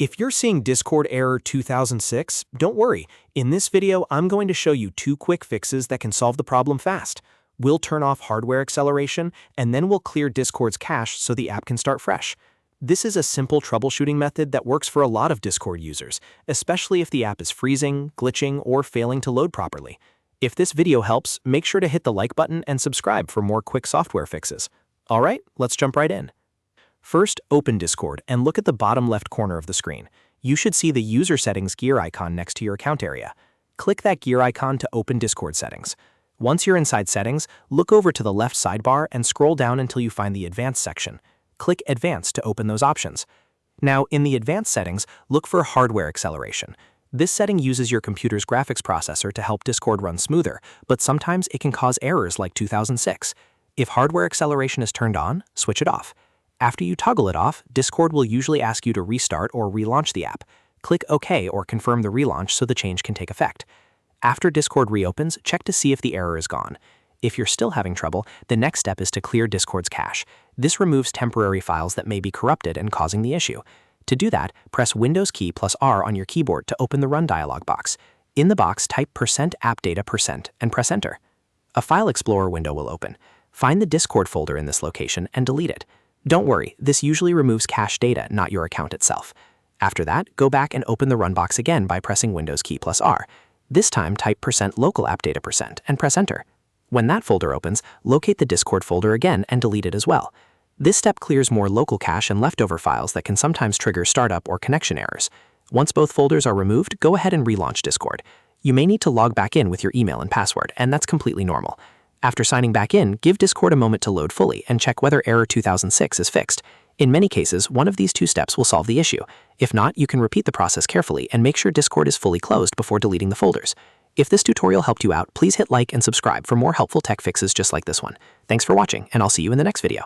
If you're seeing Discord error 2006, don't worry. In this video, I'm going to show you 2 quick fixes that can solve the problem fast. We'll turn off hardware acceleration, and then we'll clear Discord's cache so the app can start fresh. This is a simple troubleshooting method that works for a lot of Discord users, especially if the app is freezing, glitching, or failing to load properly. If this video helps, make sure to hit the like button and subscribe for more quick software fixes. Alright, let's jump right in. First, open Discord and look at the bottom left corner of the screen. You should see the User Settings gear icon next to your account area. Click that gear icon to open Discord settings. Once you're inside Settings, look over to the left sidebar and scroll down until you find the Advanced section. Click Advanced to open those options. Now, in the Advanced settings, look for Hardware Acceleration. This setting uses your computer's graphics processor to help Discord run smoother, but sometimes it can cause errors like 2006. If hardware acceleration is turned on, switch it off. After you toggle it off, Discord will usually ask you to restart or relaunch the app. Click OK or confirm the relaunch so the change can take effect. After Discord reopens, check to see if the error is gone. If you're still having trouble, the next step is to clear Discord's cache. This removes temporary files that may be corrupted and causing the issue. To do that, press Windows key plus R on your keyboard to open the Run dialog box. In the box, type %appdata% and press Enter. A File Explorer window will open. Find the Discord folder in this location and delete it. Don't worry, this usually removes cache data, not your account itself. After that, go back and open the Run box again by pressing Windows key plus R. This time, type %localappdata% and press Enter. When that folder opens, locate the Discord folder again and delete it as well. This step clears more local cache and leftover files that can sometimes trigger startup or connection errors. Once both folders are removed, go ahead and relaunch Discord. You may need to log back in with your email and password, and that's completely normal. After signing back in, give Discord a moment to load fully and check whether error 2006 is fixed. In many cases, one of these 2 steps will solve the issue. If not, you can repeat the process carefully and make sure Discord is fully closed before deleting the folders. If this tutorial helped you out, please hit like and subscribe for more helpful tech fixes just like this one. Thanks for watching, and I'll see you in the next video.